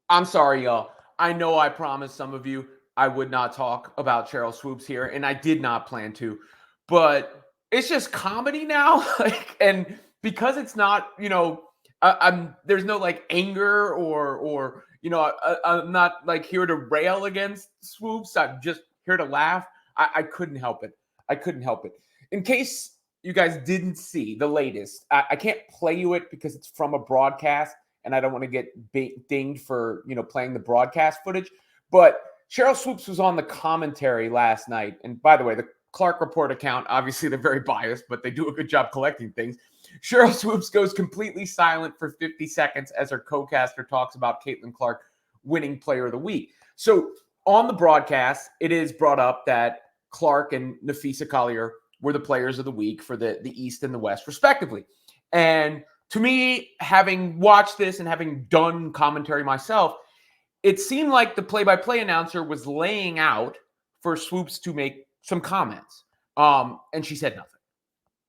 I'm sorry, y'all. I know I promised some of you I would not talk about Cheryl Swoopes here, and I did not plan to, but it's just comedy now. Like, and because it's not, I'm there's no like anger or I'm not like here to rail against Swoops. I'm just here to laugh. I couldn't help it. I couldn't help it. In case you guys didn't see the latest, I can't play you it because it's from a broadcast and I don't want to get dinged for playing the broadcast footage. But Sheryl Swoopes was on the commentary last night, and by the way, the Clark Report account, obviously they're very biased, but they do a good job collecting things. Sheryl Swoopes goes completely silent for 50 seconds as her co-caster talks about Caitlin Clark winning Player of the Week. So on the broadcast, it is brought up that Clark and Nafisa Collier were the Players of the Week for the East and the West, respectively. And to me, having watched this and having done commentary myself, it seemed like the play-by-play announcer was laying out for Swoopes to make some comments. And she said nothing.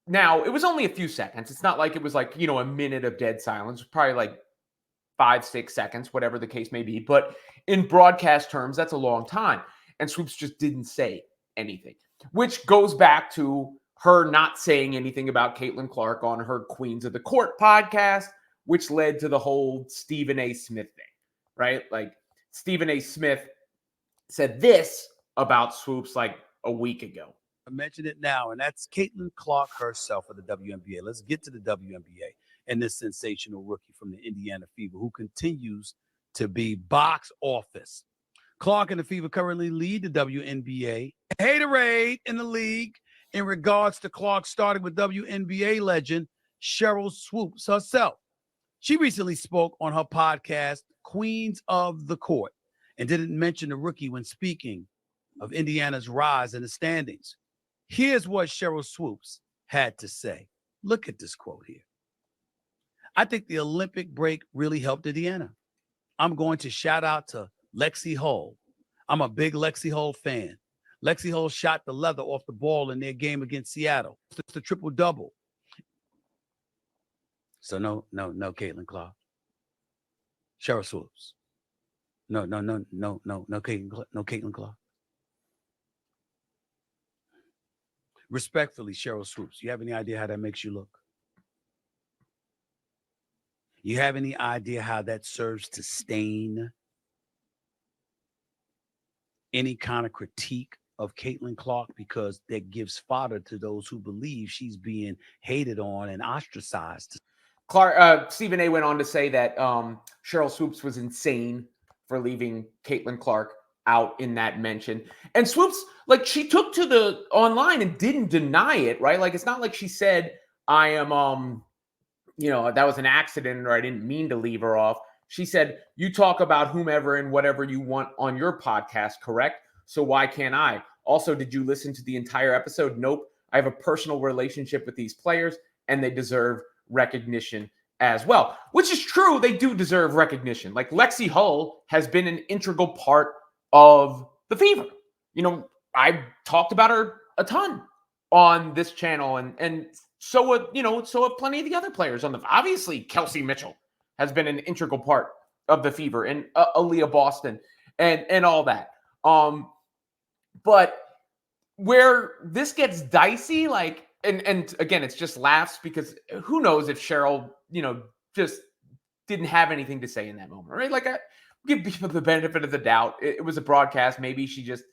Now, it was only a few seconds. It's not like it was like, a minute of dead silence. It was probably like 5-6 seconds, whatever the case may be. But in broadcast terms, that's a long time. And Swoopes just didn't say anything, which goes back to her not saying anything about Caitlin Clark on her Queens of the Court podcast, which led to the whole Stephen A. Smith thing, right? Like Stephen A. Smith said this about Swoopes like a week ago. I mentioned it now, and that's Caitlin Clark herself of the WNBA. Let's get to the WNBA and this sensational rookie from the Indiana Fever who continues to be box office. Clark and the Fever currently lead the WNBA. Haterade in the league in regards to Clark, starting with WNBA legend Sheryl Swoopes herself. She recently spoke on her podcast, Queens of the Court, and didn't mention the rookie when speaking of Indiana's rise in the standings. Here's what Sheryl Swoopes had to say. Look at this quote here. I think the Olympic break really helped Indiana. I'm going to shout out to Lexi Hull. I'm a big Lexi Hull fan. Lexi Hull shot the leather off the ball in their game against Seattle. It's a triple-double. So no, Caitlin Clark. Sheryl Swoopes. No, Caitlin Clark. Respectfully, Sheryl Swoopes, you have any idea how that makes you look? You have any idea how that serves to stain any kind of critique of Caitlin Clark, because that gives fodder to those who believe she's being hated on and ostracized? Stephen A. went on to say that Sheryl Swoopes was insane for leaving Caitlin Clark out in that mention. And Swoopes, like, she took to the online and didn't deny it, right? Like, it's not like she said, I am, that was an accident or I didn't mean to leave her off. She said, you talk about whomever and whatever you want on your podcast, correct? So why can't I? Also, did you listen to the entire episode? Nope. I have a personal relationship with these players and they deserve recognition as well, which is true. They do deserve recognition. Like Lexi Hull has been an integral part of the Fever. I talked about her a ton on this channel, and so have plenty of the other players on the. Obviously, Kelsey Mitchell has been an integral part of the Fever, and Aaliyah Boston, and all that. But where this gets dicey, like, and again, it's just laughs because who knows if Sheryl, just didn't have anything to say in that moment, right? Like, I give people the benefit of the doubt. It was a broadcast. Maybe she just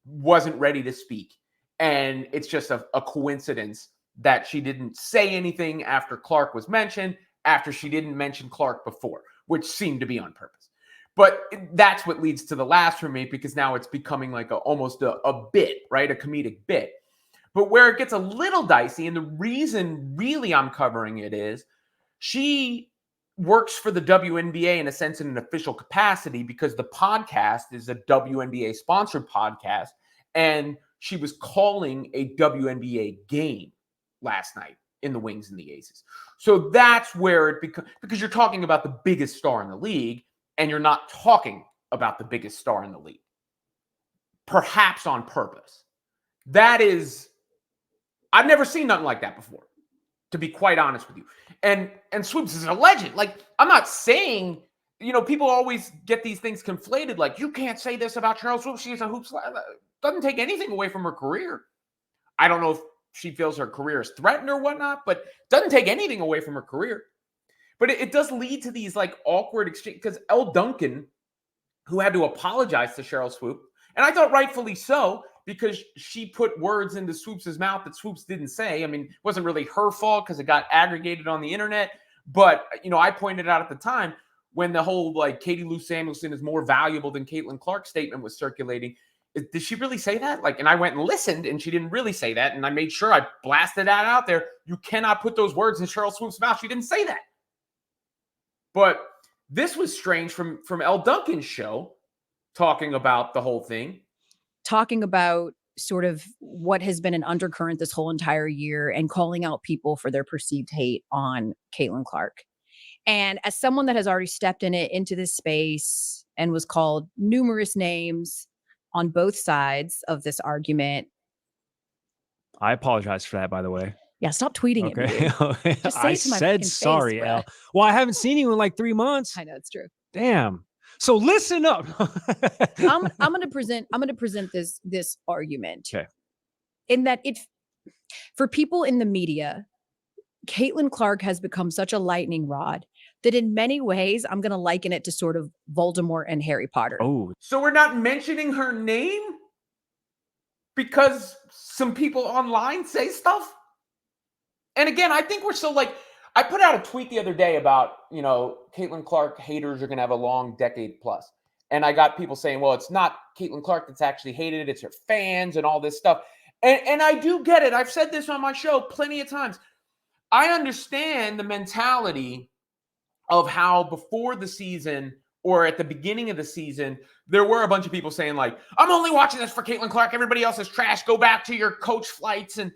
wasn't ready to speak. And it's just a coincidence that she didn't say anything after Clark was mentioned, after she didn't mention Clark before, which seemed to be on purpose. But that's what leads to the last for me, because now it's becoming like almost a bit, right? A comedic bit. But where it gets a little dicey, and the reason really I'm covering it is she works for the WNBA in a sense in an official capacity, because the podcast is a WNBA sponsored podcast, and she was calling a WNBA game last night in the Wings and the Aces. So that's where it becomes, because you're talking about the biggest star in the league and you're not talking about the biggest star in the league, perhaps on purpose. That is, I've never seen nothing like that before, to be quite honest with you. And Swoopes is a legend. Like, I'm not saying, people always get these things conflated. Like, you can't say this about Cheryl Swoopes. She's a hoops. Doesn't take anything away from her career. I don't know if she feels her career is threatened or whatnot, but doesn't take anything away from her career. But it does lead to these like awkward exchanges, because Elle Duncan, who had to apologize to Sheryl Swoopes, and I thought rightfully so, because she put words into Swoopes' mouth that Swoopes didn't say. I mean, it wasn't really her fault because it got aggregated on the internet. But, I pointed out at the time, when the whole like Katie Lou Samuelson is more valuable than Caitlin Clark statement was circulating, did she really say that? Like, and I went and listened, and she didn't really say that. And I made sure I blasted that out there. You cannot put those words in Sheryl Swoopes' mouth. She didn't say that. But this was strange from Elle Duncan's show, talking about the whole thing. Talking about sort of what has been an undercurrent this whole entire year and calling out people for their perceived hate on Caitlin Clark. And as someone that has already stepped into this space and was called numerous names on both sides of this argument. I apologize for that, by the way. Yeah, stop tweeting at me. Okay. Just say I it to my said freaking sorry, face, Elle. bruh. Well, I haven't seen you in like 3 months. I know, it's true. Damn. So listen up. I'm gonna present this argument. Okay. In that for people in the media, Caitlin Clark has become such a lightning rod that in many ways I'm gonna liken it to sort of Voldemort and Harry Potter. Oh. So we're not mentioning her name because some people online say stuff? And again, I think we're still like, I put out a tweet the other day about, Caitlin Clark haters are going to have a long decade plus. And I got people saying, well, it's not Caitlin Clark that's actually hated it. It's her fans and all this stuff. And I do get it. I've said this on my show plenty of times. I understand the mentality of how before the season or at the beginning of the season, there were a bunch of people saying like, I'm only watching this for Caitlin Clark. Everybody else is trash. Go back to your coach flights and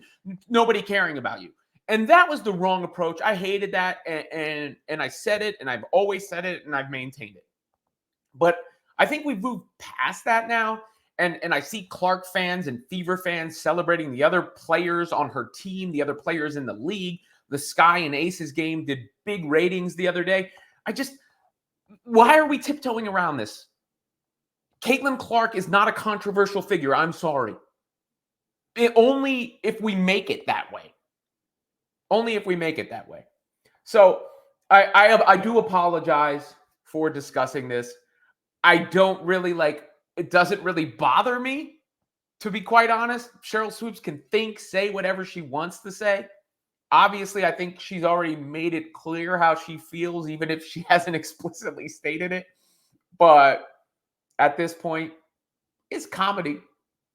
nobody caring about you. And that was the wrong approach. I hated that. And I said it, and I've always said it, and I've maintained it. But I think we've moved past that now. And I see Clark fans and Fever fans celebrating the other players on her team, the other players in the league. The Sky and Aces game did big ratings the other day. Why are we tiptoeing around this? Caitlin Clark is not a controversial figure. I'm sorry. Only if we make it that way. Only if we make it that way. So I do apologize for discussing this. I don't really it doesn't really bother me, to be quite honest. Sheryl Swoopes can say whatever she wants to say. Obviously, I think she's already made it clear how she feels, even if she hasn't explicitly stated it. But at this point, it's comedy.